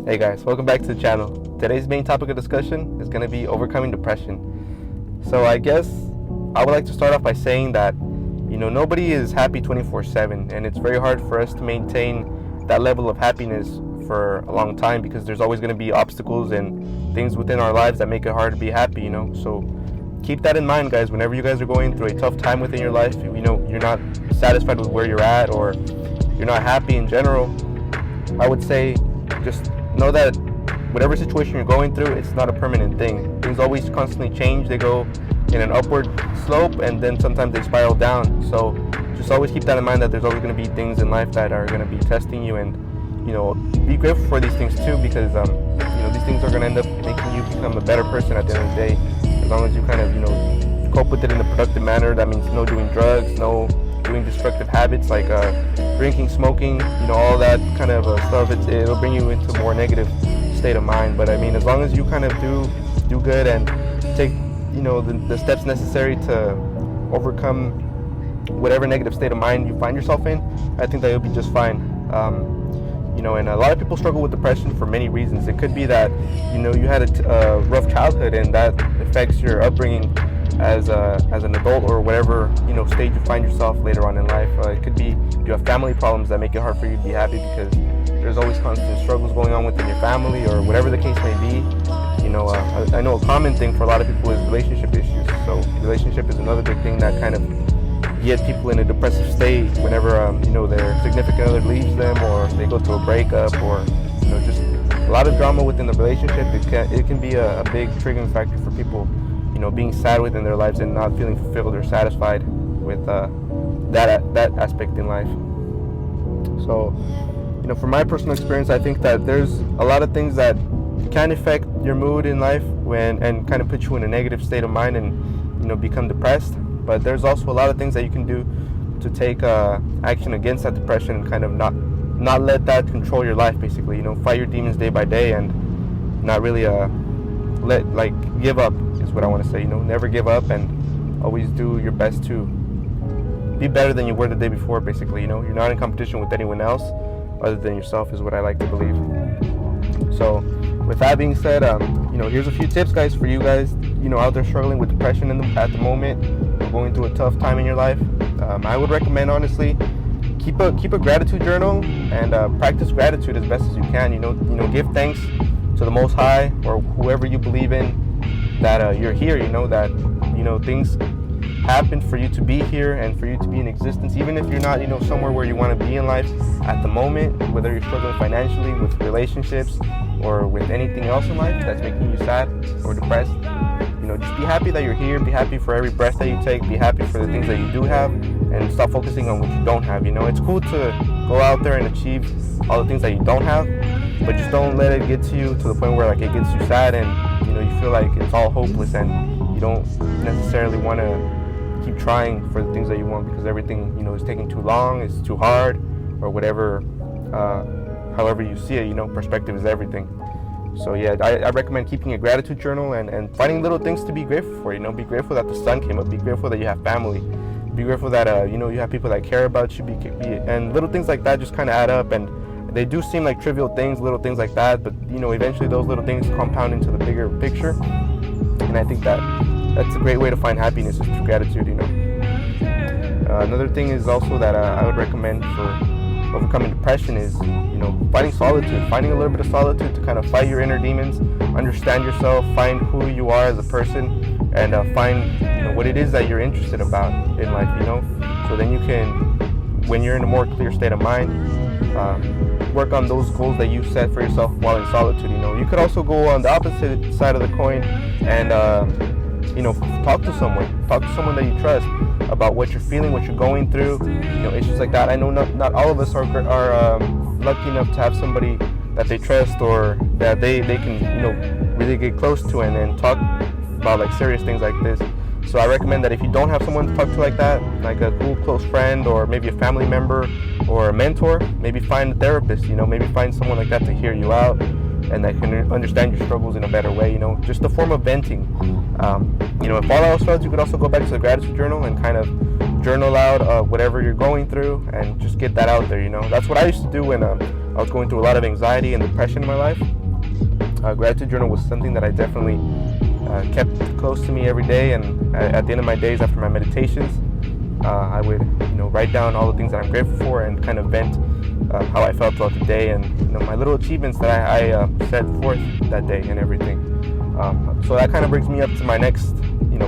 Hey guys, welcome back to the channel. Today's main topic of discussion is going to be overcoming depression. So I guess I would like to start off by saying that, nobody is happy 24/7, and it's very hard for us to maintain that level of happiness for a long time because there's always going to be obstacles and things within our lives that make it hard to be happy, So keep that in mind, guys. Whenever you guys are going through a tough time within your life, you're not satisfied with where you're at, or you're not happy in general, I would say just know that whatever situation you're going through, it's not a permanent thing. Things always constantly change. They go in an upward slope, and then sometimes they spiral down. So just always keep that in mind, that there's always going to be things in life that are going to be testing you, and be grateful for these things too, because these things are going to end up making you become a better person at the end of the day, as long as you kind of cope with it in a productive manner. That means no doing drugs, no doing destructive habits like drinking, smoking, all that kind of stuff. It'll bring you into a more negative state of mind. But I mean, as long as you kind of do good and take the steps necessary to overcome whatever negative state of mind you find yourself in, I think that you'll be just fine. And a lot of people struggle with depression for many reasons. It could be that you had a rough childhood, and that affects your upbringing as an adult, or whatever stage you find yourself later on in life. It could be you have family problems that make it hard for you to be happy because there's always constant struggles going on within your family, or whatever the case may be. I know a common thing for a lot of people is relationship issues. So relationship is another big thing that kind of get people in a depressive state whenever their significant other leaves them, or they go through a breakup, or just a lot of drama within the relationship. It can be a big triggering factor for people being sad within their lives and not feeling fulfilled or satisfied with that aspect in life. So from my personal experience, I think that there's a lot of things that can affect your mood in life and kind of put you in a negative state of mind and become depressed. But there's also a lot of things that you can do to take action against that depression, and kind of not let that control your life, basically. Fight your demons day by day, and not really give up is what I want to say. Never give up, and always do your best to be better than you were the day before, basically. You're not in competition with anyone else other than yourself, is what I like to believe. So with that being said, here's a few tips, guys, for you guys out there struggling with depression at the moment, going through a tough time in your life. I would recommend, honestly, keep a gratitude journal, and practice gratitude as best as you can. Give thanks to the Most High, or whoever you believe in, that you're here. That things happen for you to be here and for you to be in existence, even if you're not somewhere where you want to be in life at the moment, whether you're struggling financially, with relationships, or with anything else in life that's making you sad or depressed. Just be happy that you're here. Be happy for every breath that you take. Be happy for the things that you do have, and stop focusing on what you don't have. It's cool to go out there and achieve all the things that you don't have, but just don't let it get to you to the point where it gets you sad, and you feel like it's all hopeless, and you don't necessarily want to keep trying for the things that you want because everything is taking too long, it's too hard, or whatever. However you see it, perspective is everything. So yeah, I recommend keeping a gratitude journal and finding little things to be grateful for. Be grateful that the sun came up. Be grateful that you have family. Be grateful that you have people that care about you. And little things like that just kind of add up, and they do seem like trivial things, little things like that, but eventually those little things compound into the bigger picture. And I think that's a great way to find happiness, is through gratitude. Another thing is also that I would recommend for overcoming depression is finding solitude, finding a little bit of solitude to kind of fight your inner demons, understand yourself, find who you are as a person, and find what it is that you're interested about in life. So then you can, when you're in a more clear state of mind, work on those goals that you set for yourself while in solitude. You could also go on the opposite side of the coin and talk to someone that you trust about what you're feeling, what you're going through, issues like that. I know not all of us are lucky enough to have somebody that they trust, or that they can really get close to and talk about serious things like this. So I recommend that if you don't have someone to talk to like that, like a cool close friend, or maybe a family member or a mentor, maybe find a therapist. Maybe find someone like that to hear you out and that can understand your struggles in a better way. Just a form of venting. If all else fails, you could also go back to the gratitude journal and kind of journal out whatever you're going through and just get that out there. That's what I used to do when I was going through a lot of anxiety and depression in my life. Gratitude journal was something that I definitely kept close to me every day, and at the end of my days after my meditations, I would write down all the things that I'm grateful for and kind of vent how I felt throughout the day, and my little achievements that I set forth that day and everything. So that kind of brings me up to my next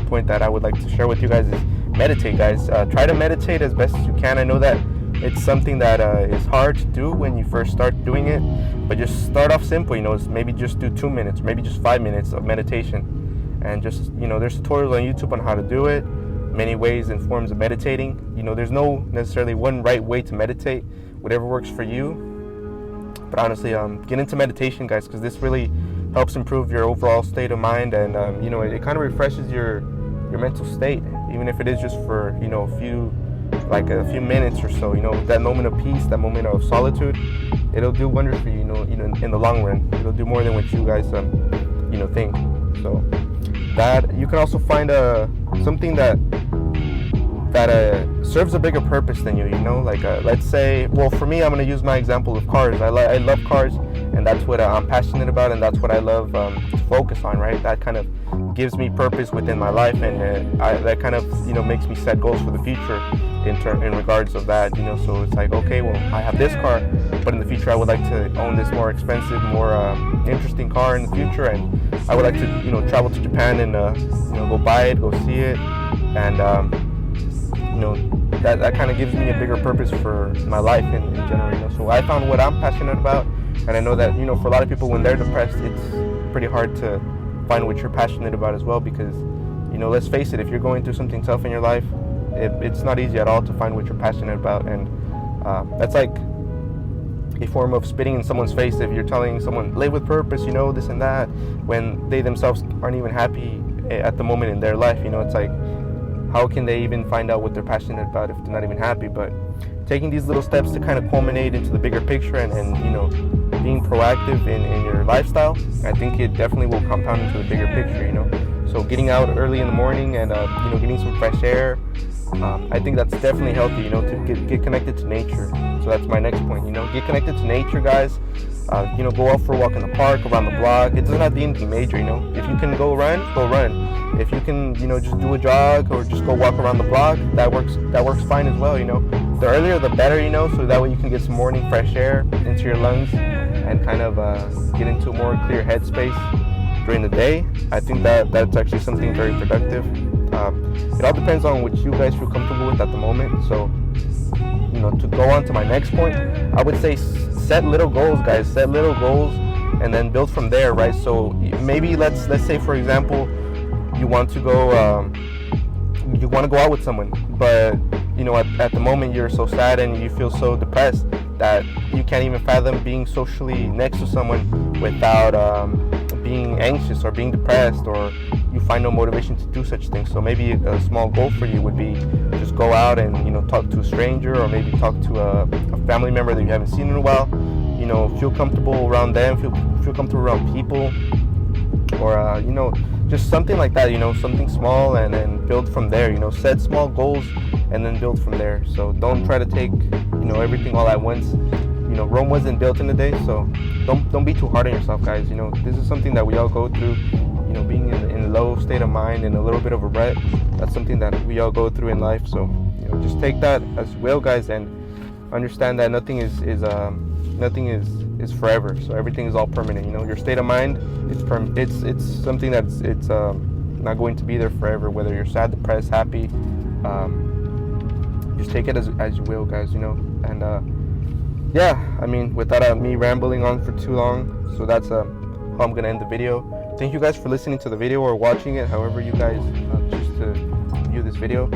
point that I would like to share with you guys is meditate, guys. Try to meditate as best as you can. I know that it's something that is hard to do when you first start doing it, but just start off simple. Maybe just do 2 minutes, maybe just 5 minutes of meditation, and just there's tutorials on YouTube on how to do it, many ways and forms of meditating. There's no necessarily one right way to meditate, whatever works for you. But honestly, get into meditation, guys, because this really helps improve your overall state of mind, and it kind of refreshes your mental state, even if it is just for a few minutes or so. That moment of peace, that moment of solitude, it'll do wonders for you. In the long run, it'll do more than what you guys think. So that you can also find something that serves a bigger purpose than you. Let's say, well, for me, I'm going to use my example of cars. I love cars, and that's what I'm passionate about, and that's what I love to focus on, right? That kind of gives me purpose within my life, and that kind of makes me set goals for the future in regards of that. So it's like, okay, well, I have this car, but in the future I would like to own this more expensive, more interesting car in the future, and I would like to travel to Japan and go buy it, go see it, and that kind of gives me a bigger purpose for my life in general. So I found what I'm passionate about, and I know that for a lot of people, when they're depressed, it's pretty hard to find what you're passionate about as well, because let's face it, if you're going through something tough in your life, it's not easy at all to find what you're passionate about, and that's like a form of spitting in someone's face if you're telling someone live with purpose, this and that, when they themselves aren't even happy at the moment in their life. It's like, how can they even find out what they're passionate about if they're not even happy? But taking these little steps to kind of culminate into the bigger picture and being proactive in your lifestyle, I think it definitely will compound into the bigger picture. So getting out early in the morning and getting some fresh air, I think that's definitely healthy. To get connected to nature. So that's my next point. Get connected to nature, guys. Go out for a walk in the park, around the block. It doesn't have to be anything major. If you can go run, go run. If you can, just do a jog or just go walk around the block, that works fine as well. The earlier the better. So that way you can get some morning fresh air into your lungs and kind of get into a more clear headspace during the day. I think that's actually something very productive. It all depends on what you guys feel comfortable with at the moment. So, to go on to my next point, I would say set little goals, guys. Set little goals and then build from there, right? So maybe let's say, for example, you want to go out with someone, but at the moment you're so sad and you feel so depressed that you can't even fathom being socially next to someone without being anxious or being depressed, or you find no motivation to do such things. So maybe a small goal for you would be just go out and talk to a stranger, or maybe talk to a family member that you haven't seen in a while. Feel comfortable around them, feel comfortable around people, or just something like that. Something small, and then build from there. Set small goals and then build from there. So don't try to take everything all at once. Rome wasn't built in a day, so don't be too hard on yourself, guys. This is something that we all go through. Being in a low state of mind and a little bit of a rut, that's something that we all go through in life. So just take that as well, guys, and understand that nothing is forever. So everything is all permanent. Your state of mind, it's something that's not going to be there forever. Whether you're sad, depressed, happy, just take it as you will, guys. And without me rambling on for too long, so that's how I'm gonna end the video. Thank you guys for listening to the video or watching it, however you guys choose to view this video.